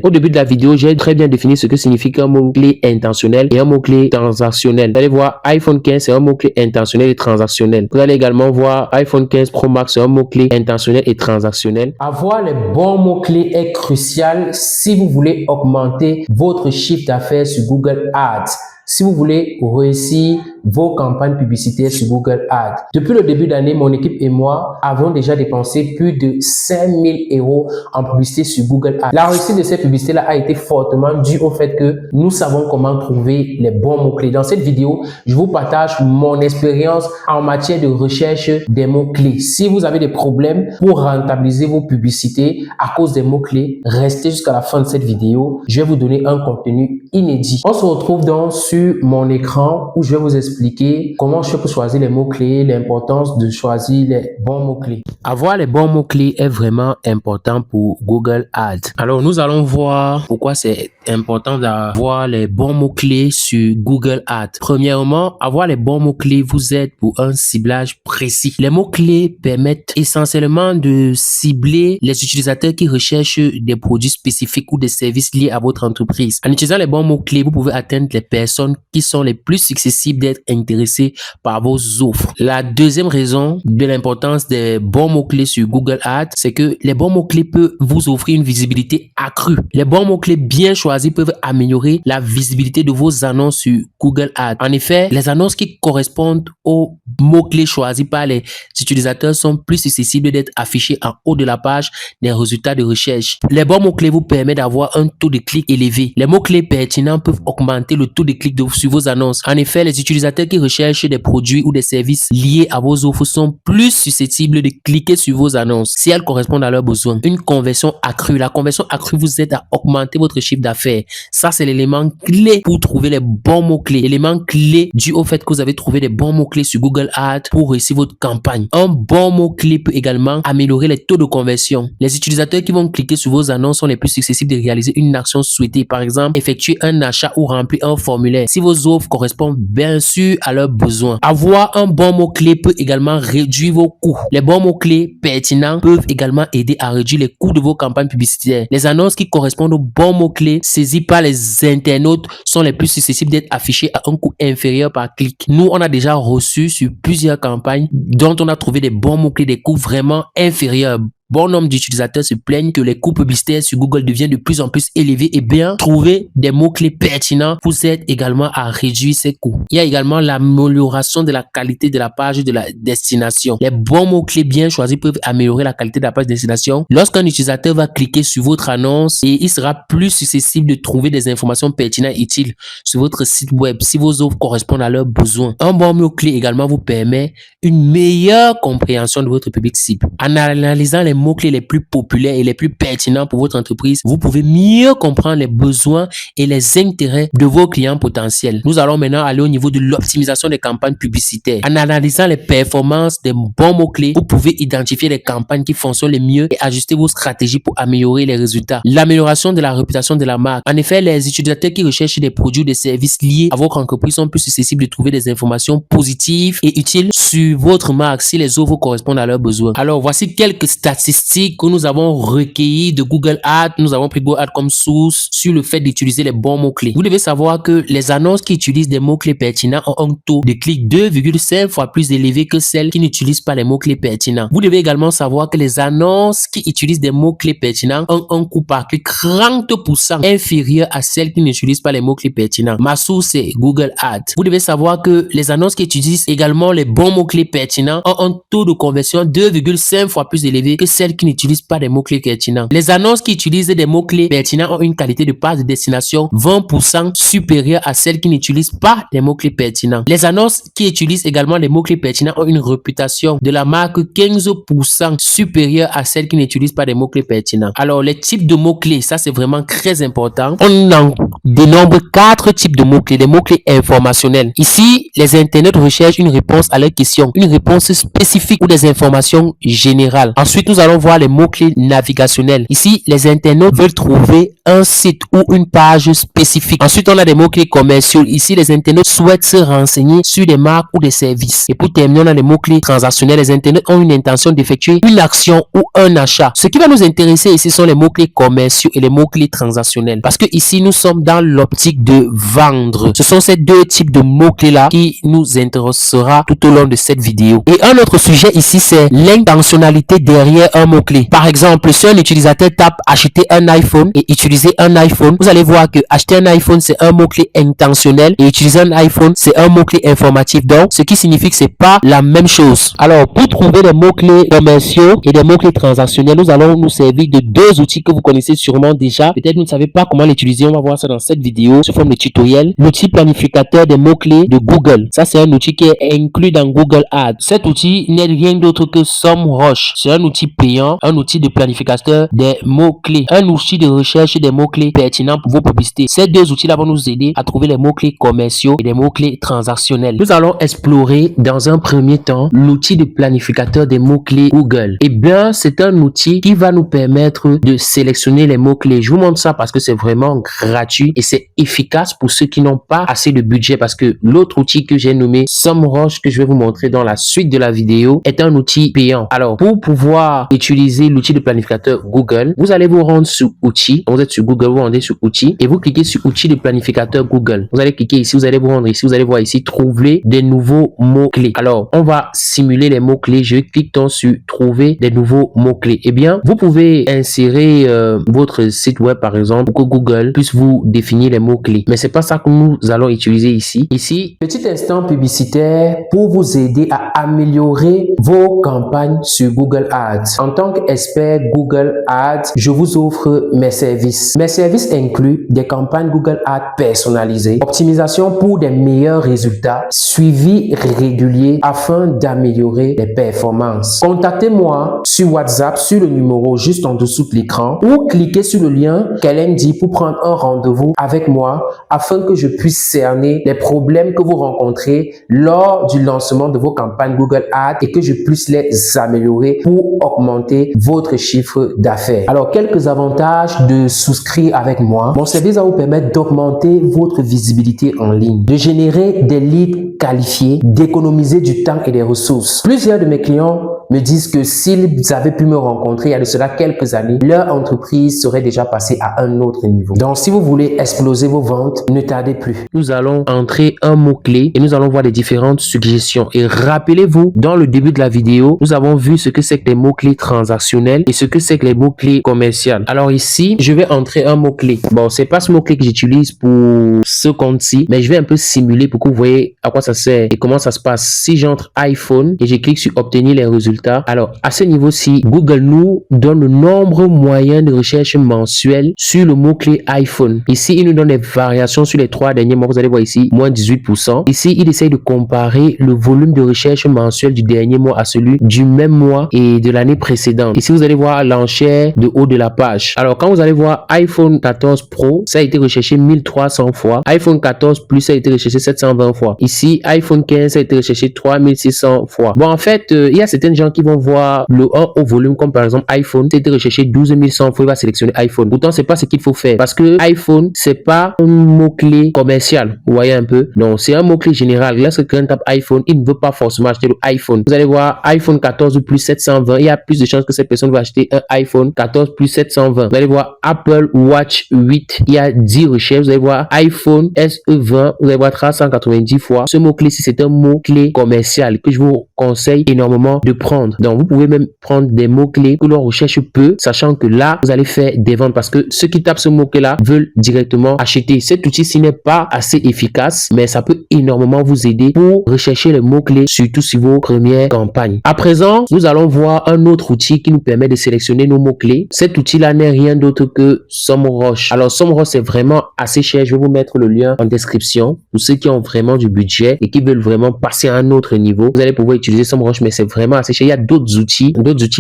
Au début de la vidéo, j'ai très bien défini ce que signifie un mot-clé intentionnel et un mot-clé transactionnel. Vous allez voir iPhone 15, c'est un mot-clé intentionnel et transactionnel. Vous allez également voir iPhone 15 Pro Max, c'est un mot-clé intentionnel et transactionnel. Avoir les bons mots-clés est crucial si vous voulez augmenter votre chiffre d'affaires sur Google Ads. Si vous voulez réussir vos campagnes publicitaires sur Google Ads. Depuis le début d'année, mon équipe et moi avons déjà dépensé plus de 5000 € en publicité sur Google Ads. La réussite de cette publicité-là a été fortement due au fait que nous savons comment trouver les bons mots-clés. Dans cette vidéo, je vous partage mon expérience en matière de recherche des mots-clés. Si vous avez des problèmes pour rentabiliser vos publicités à cause des mots-clés, restez jusqu'à la fin de cette vidéo. Je vais vous donner un contenu inédit. On se retrouve donc sur mon écran où je vais vous expliquer comment je peux choisir les mots-clés, l'importance de choisir les bons mots-clés. Avoir les bons mots-clés est vraiment important pour Google Ads. Alors, nous allons voir pourquoi c'est important d'avoir les bons mots-clés sur Google Ads. Premièrement, avoir les bons mots-clés vous aide pour un ciblage précis. Les mots-clés permettent essentiellement de cibler les utilisateurs qui recherchent des produits spécifiques ou des services liés à votre entreprise. En utilisant les bons mots-clés, vous pouvez atteindre les personnes qui sont les plus susceptibles d'être intéressées par vos offres. La deuxième raison de l'importance des bons mots-clés sur Google Ads, c'est que les bons mots-clés peuvent vous offrir une visibilité accrue. Les bons mots-clés bien choisis peuvent améliorer la visibilité de vos annonces sur Google Ads. En effet, les annonces qui correspondent aux mots-clés choisis par les utilisateurs sont plus susceptibles d'être affichées en haut de la page des résultats de recherche. Les bons mots-clés vous permettent d'avoir un taux de clic élevé. Les mots-clés pertinents peuvent augmenter le taux de clic sur vos annonces. En effet, les utilisateurs qui recherchent des produits ou des services liés à vos offres sont plus susceptibles de cliquer sur vos annonces si elles correspondent à leurs besoins. Une conversion accrue. La conversion accrue vous aide à augmenter votre chiffre d'affaires. Ça, c'est l'élément clé pour trouver les bons mots-clés. L'élément clé dû au fait que vous avez trouvé les bons mots-clés sur Google Ads pour réussir votre campagne. Un bon mot-clé peut également améliorer les taux de conversion. Les utilisateurs qui vont cliquer sur vos annonces sont les plus susceptibles de réaliser une action souhaitée. Par exemple, effectuer un achat ou remplir un formulaire si vos offres correspondent bien sûr à leurs besoins. Avoir un bon mot-clé peut également réduire vos coûts. Les bons mots-clés pertinents peuvent également aider à réduire les coûts de vos campagnes publicitaires. Les annonces qui correspondent aux bons mots-clés saisis par les internautes sont les plus susceptibles d'être affichées à un coût inférieur par clic. Nous, on a déjà reçu sur plusieurs campagnes dont on a trouvé des bons mots-clés, des coûts vraiment inférieurs. Bon nombre d'utilisateurs se plaignent que les coûts publicitaires sur Google deviennent de plus en plus élevés et bien trouver des mots-clés pertinents vous aide également à réduire ces coûts. Il y a également l'amélioration de la qualité de la page de la destination. Les bons mots-clés bien choisis peuvent améliorer la qualité de la page de destination. Lorsqu'un utilisateur va cliquer sur votre annonce et il sera plus susceptible de trouver des informations pertinentes et utiles sur votre site web si vos offres correspondent à leurs besoins. Un bon mot-clé également vous permet une meilleure compréhension de votre public cible. En analysant les mots-clés les plus populaires et les plus pertinents pour votre entreprise, vous pouvez mieux comprendre les besoins et les intérêts de vos clients potentiels. Nous allons maintenant aller au niveau de l'optimisation des campagnes publicitaires. En analysant les performances des bons mots-clés, vous pouvez identifier les campagnes qui fonctionnent le mieux et ajuster vos stratégies pour améliorer les résultats. L'amélioration de la réputation de la marque. En effet, les utilisateurs qui recherchent des produits ou des services liés à votre entreprise sont plus susceptibles de trouver des informations positives et utiles sur votre marque si les offres correspondent à leurs besoins. Alors, voici quelques statistiques que nous avons recueillies de Google Ads. Nous avons pris Google Ads comme source sur le fait d'utiliser les bons mots-clés. Vous devez savoir que les annonces qui utilisent des mots-clés pertinents ont un taux de clic 2,5 fois plus élevé que celles qui n'utilisent pas les mots-clés pertinents. Vous devez également savoir que les annonces qui utilisent des mots-clés pertinents ont un coût par clic 30% inférieur à celles qui n'utilisent pas les mots-clés pertinents. Ma source, c'est Google Ads. Vous devez savoir que les annonces qui utilisent également les bons mots-clés pertinents ont un taux de conversion 2,5 fois plus élevé que celles qui n'utilisent pas des mots-clés pertinents. Les annonces qui utilisent des mots-clés pertinents ont une qualité de page de destination 20% supérieure à celles qui n'utilisent pas des mots-clés pertinents. Les annonces qui utilisent également les mots-clés pertinents ont une réputation de la marque 15% supérieure à celles qui n'utilisent pas des mots-clés pertinents. Alors, les types de mots-clés, ça c'est vraiment très important. On en dénombre 4 types de mots-clés, des mots-clés informationnels. Ici, les internautes recherchent une réponse à leurs questions, une réponse spécifique ou des informations générales. Ensuite, nous allons voir les mots-clés navigationnels. Ici, les internautes veulent trouver un site ou une page spécifique. Ensuite, on a des mots-clés commerciaux. Ici, les internautes souhaitent se renseigner sur des marques ou des services. Et pour terminer, on a les mots-clés transactionnels. Les internautes ont une intention d'effectuer une action ou un achat. Ce qui va nous intéresser ici sont les mots-clés commerciaux et les mots-clés transactionnels. Parce que ici, nous sommes dans l'optique de vendre. Ce sont ces deux types de mots-clés-là qui nous intéressera tout au long de cette vidéo. Et un autre sujet ici, c'est l'intentionnalité derrière un mot-clé. Par exemple, si un utilisateur tape acheter un iPhone et utiliser un iPhone, vous allez voir que acheter un iPhone, c'est un mot-clé intentionnel et utiliser un iPhone, c'est un mot-clé informatif. Donc, ce qui signifie que c'est pas la même chose. Alors, pour trouver des mots-clés commerciaux et des mots-clés transactionnels, nous allons nous servir de deux outils que vous connaissez sûrement déjà. Peut-être que vous ne savez pas comment l'utiliser. On va voir ça dans cette vidéo sous forme de tutoriel. L'outil planificateur des mots-clés de Google. Ça, c'est un outil qui est inclus dans Google Ads. Cet outil n'est rien d'autre que SEMrush. C'est un outil payant, un outil de planificateur des mots-clés, un outil de recherche des mots-clés pertinents pour vos publicités. Ces deux outils-là vont nous aider à trouver les mots-clés commerciaux et les mots-clés transactionnels. Nous allons explorer dans un premier temps l'outil de planificateur des mots-clés Google. Eh bien, c'est un outil qui va nous permettre de sélectionner les mots-clés. Je vous montre ça parce que c'est vraiment gratuit et c'est efficace pour ceux qui n'ont pas assez de budget, parce que l'autre outil que j'ai nommé SEMrush, que je vais vous montrer dans la suite de la vidéo, est un outil payant. Alors, pour pouvoir utiliser l'outil de planificateur Google, vous allez vous rendre sur outils. Vous êtes sur Google, vous rendez sur outils et vous cliquez sur outil de planificateur Google. Vous allez cliquer ici, vous allez vous rendre ici, vous allez voir ici, trouver des nouveaux mots-clés. Alors, on va simuler les mots-clés. Je clique donc sur trouver des nouveaux mots-clés. Eh bien, vous pouvez insérer votre site web, par exemple, pour que Google puisse vous définir les mots-clés. Mais c'est pas ça que nous allons utiliser ici. Ici, petit instant publicitaire pour vous aider à améliorer vos campagnes sur Google Ads. En tant qu'expert Google Ads, je vous offre mes services. Mes services incluent des campagnes Google Ads personnalisées, optimisation pour des meilleurs résultats, suivi régulier afin d'améliorer les performances. Contactez-moi sur WhatsApp sur le numéro juste en dessous de l'écran ou cliquez sur le lien qu'elle indique pour prendre un rendez-vous avec moi afin que je puisse cerner les problèmes que vous rencontrez lors du lancement de vos campagnes Google Ads et que je puisse les améliorer pour augmenter votre chiffre d'affaires. Alors, quelques avantages de souscrire avec moi. Mon service va vous permettre d'augmenter votre visibilité en ligne, de générer des leads qualifiés, d'économiser du temps et des ressources. Plusieurs de mes clients me disent que s'ils avaient pu me rencontrer il y a de cela quelques années, leur entreprise serait déjà passée à un autre niveau. Donc, si vous voulez exploser vos ventes, ne tardez plus. Nous allons entrer un mot-clé et nous allons voir les différentes suggestions. Et rappelez-vous, dans le début de la vidéo, nous avons vu ce que c'est que les mots-clés transactionnels et ce que c'est que les mots-clés commerciaux. Alors ici, je vais entrer un mot-clé. Bon, c'est pas ce mot-clé que j'utilise pour ce compte-ci, mais je vais un peu simuler pour que vous voyez à quoi ça sert et comment ça se passe. Si j'entre iPhone et je clique sur obtenir les résultats, alors à ce niveau-ci, Google nous donne le nombre moyen de recherche mensuel sur le mot-clé iPhone. Ici, il nous donne des variations sur les 3 derniers mois. Vous allez voir ici, moins 18%. Ici, il essaye de comparer le volume de recherche mensuel du dernier mois à celui du même mois et de l'année précédente. Ici, vous allez voir l'enchère de haut de la page. Alors, quand vous allez voir iPhone 14 Pro, ça a été recherché 1300 fois. iPhone 14 Plus, ça a été recherché 720 fois. Ici, iPhone 15, ça a été recherché 3600 fois. Bon, en fait, il y a certaines gens qui vont voir le 1 au volume, comme par exemple iPhone, ça a été recherché 12 100 fois, il va sélectionner iPhone. Pourtant, c'est pas ce qu'il faut faire parce que iPhone, c'est pas un mot-clé commercial. Vous voyez un peu? Non, c'est un mot-clé général. Lorsque quelqu'un tape iPhone, il ne veut pas forcément acheter le iPhone. Vous allez voir iPhone 14 plus 720. Il y a plus de chances que cette personne va acheter un iPhone 14 plus 720. Vous allez voir Apple Watch 8. Il y a 10 recherches. Vous allez voir iPhone SE20. Vous allez voir 390 fois. Ce mot-clé-ci, c'est un mot-clé commercial que je vous conseille énormément de prendre. Donc, vous pouvez même prendre des mots-clés que l'on recherche peu, sachant que là, vous allez faire des ventes parce que ceux qui tapent ce mot-clé-là veulent directement acheter. Cet outil-ci n'est pas assez efficace, mais ça peut énormément vous aider pour rechercher les mots-clés, surtout sur vos premières campagnes. À présent, nous allons voir un autre outil qui nous permet de sélectionner nos mots-clés. Cet outil-là n'est rien d'autre que SEMrush. Alors, SEMrush, c'est vraiment assez cher. Je vais vous mettre le lien en description pour ceux qui ont vraiment du budget et qui veulent vraiment passer à un autre niveau. Vous allez pouvoir utiliser SEMrush, mais c'est vraiment assez cher. Il y a d'autres outils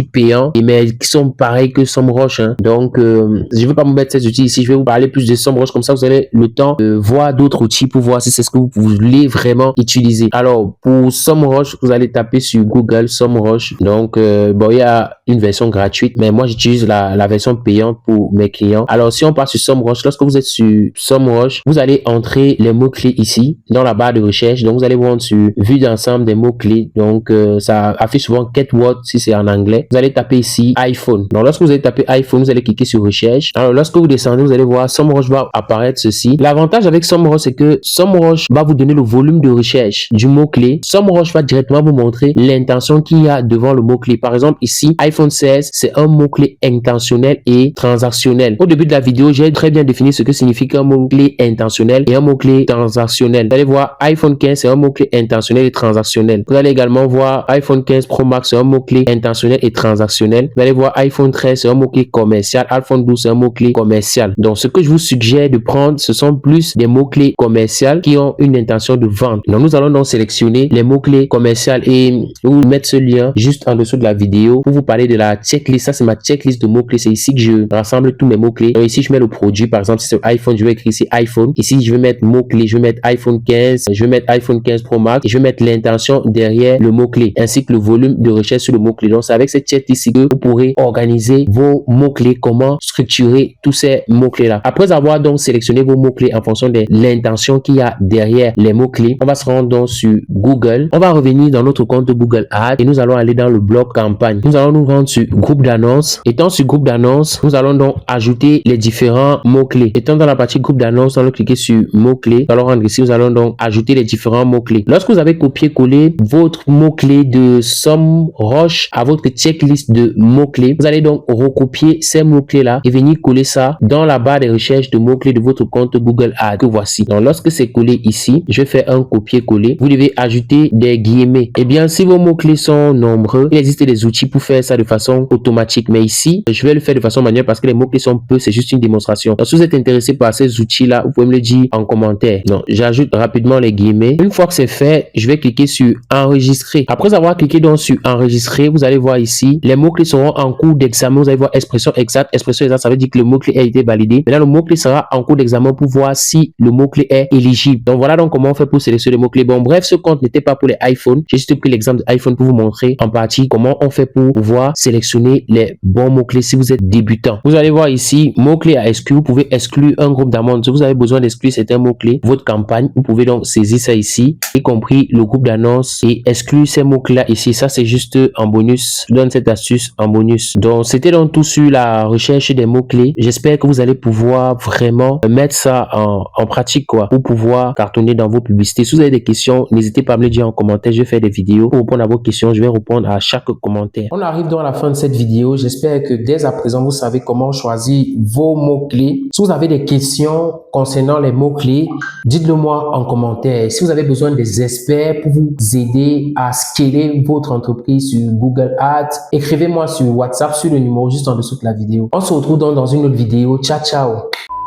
payants, mais qui sont pareils que SEMrush. Donc, je ne vais pas vous mettre ces outils ici. Je vais vous parler plus de SEMrush SEMrush. Comme ça, vous avez le temps de voir d'autres outils pour voir si c'est ce que vous voulez vraiment utiliser. Alors, pour SEMrush, vous allez taper sur Google SEMrush. Donc, bon, il y a une version gratuite, mais moi, j'utilise la version payante pour mes clients. Alors, si on passe sur SEMrush, lorsque vous êtes sur SEMrush, vous allez entrer les mots-clés ici, dans la barre de recherche. Donc, vous allez voir sur vue d'ensemble des mots-clés. Donc, ça affiche souvent keyword si c'est en anglais. Vous allez taper ici iPhone. Donc, lorsque vous allez taper iPhone, vous allez cliquer sur recherche. Alors, lorsque vous descendez, vous allez voir SEMrush va apparaître ceci. L'avantage avec SEMrush, c'est que SEMrush va vous donner le volume de recherche du mot-clé. SEMrush va directement vous montrer l'intention qu'il y a devant le mot-clé. Par exemple, ici, iPhone 16, c'est un mot-clé intentionnel et transactionnel. Au début de la vidéo, j'ai très bien défini ce que signifie un mot-clé intentionnel et un mot-clé transactionnel. Vous allez voir iPhone 15, c'est un mot-clé intentionnel et transactionnel. Vous allez également voir iPhone 15 Pro Max, c'est un mot-clé intentionnel et transactionnel. Vous allez voir iPhone 13, c'est un mot-clé commercial. iPhone 12, c'est un mot-clé commercial. Donc, ce que je vous suggère de prendre, ce sont plus des mots-clés commerciaux qui ont une intention de vente. Donc, nous allons donc sélectionner les mots-clés commerciaux et vous mettre ce lien juste en dessous de la vidéo pour vous parler de la checklist. Ça, c'est ma checklist de mots-clés. C'est ici que je rassemble tous mes mots-clés. Donc, ici, je mets le produit. Par exemple, si c'est iPhone, je vais écrire ici iPhone. Ici, je vais mettre mots-clés. Je vais mettre iPhone 15. Je vais mettre iPhone 15 Pro Max. Et je vais mettre l'intention derrière le mot-clé ainsi que le volume de recherche sur le mot-clé. Donc, c'est avec cette checklist que vous pourrez organiser vos mots-clés, comment structurer tous ces mots-clés-là. Après avoir donc sélectionné vos mots-clés en fonction de l'intention qu'il y a derrière les mots-clés, on va se rendre donc sur Google. On va revenir dans notre compte Google Ads et nous allons aller dans le bloc campagne. Nous allons nous rendre sur groupe d'annonces. Étant sur groupe d'annonces, nous allons donc ajouter les différents mots-clés. Étant dans la partie groupe d'annonces, nous allons cliquer sur mots-clés. Nous allons rendre ici, nous allons donc ajouter les différents mots-clés. Lorsque vous avez copié-collé votre mot-clé de SEMrush à votre checklist de mots-clés, vous allez donc recopier ces mots-clés-là et venir coller ça dans la barre de recherche de mots-clés de votre compte Google Ads que voici. Donc, lorsque c'est collé ici, je fais un copier-coller. Vous devez ajouter des guillemets. Eh bien, si vos mots-clés sont nombreux, il existe des outils pour faire ça de façon automatique. Mais ici, je vais le faire de façon manuelle parce que les mots-clés sont peu, c'est juste une démonstration. Donc, si vous êtes intéressé par ces outils-là, vous pouvez me le dire en commentaire. Donc, j'ajoute rapidement les guillemets. Une fois que c'est fait, je vais cliquer sur enregistrer. Après avoir cliqué donc sur enregistrer, vous allez voir ici, les mots-clés seront en cours d'examen. Vous allez voir expression exacte. Expression exacte, ça veut dire que le mot-clé a été validé. Maintenant, le mot-clé sera en cours d'examen pour voir si le mot-clé est éligible. Donc, voilà donc comment on fait pour sélectionner les mots-clés. Bon, bref, ce compte n'était pas pour les iPhones. J'ai juste pris l'exemple de iPhone pour vous montrer en partie comment on fait pour pouvoir sélectionner les bons mots-clés si vous êtes débutant. Vous allez voir ici, mots-clés à exclure. Vous pouvez exclure un groupe d'annonces. Si vous avez besoin d'exclure certains mots-clés, votre campagne, vous pouvez donc saisir ça ici, y compris le groupe d'annonces et exclure ces mots-clés là ici. Ça, c'est juste en bonus. Je donne cette astuce en bonus. Donc, c'était donc tout sur la recherche des mots-clés. J'espère que vous allez pouvoir vraiment mettre ça en pratique, quoi, pour pouvoir cartonner dans vos publicités. Si vous avez des questions, n'hésitez pas à me le dire en commentaire. Je vais faire des vidéos pour répondre à vos questions. Je vais répondre à chaque commentaire. On arrive donc à la fin de cette vidéo. J'espère que dès à présent, vous savez comment choisir vos mots-clés. Si vous avez des questions concernant les mots-clés, dites-le moi en commentaire. Si vous avez besoin des experts pour vous aider à scaler votre entreprise sur Google Ads, écrivez-moi sur WhatsApp sur le numéro juste en dessous de la vidéo. On se retrouve donc dans une autre vidéo. Ciao, ciao!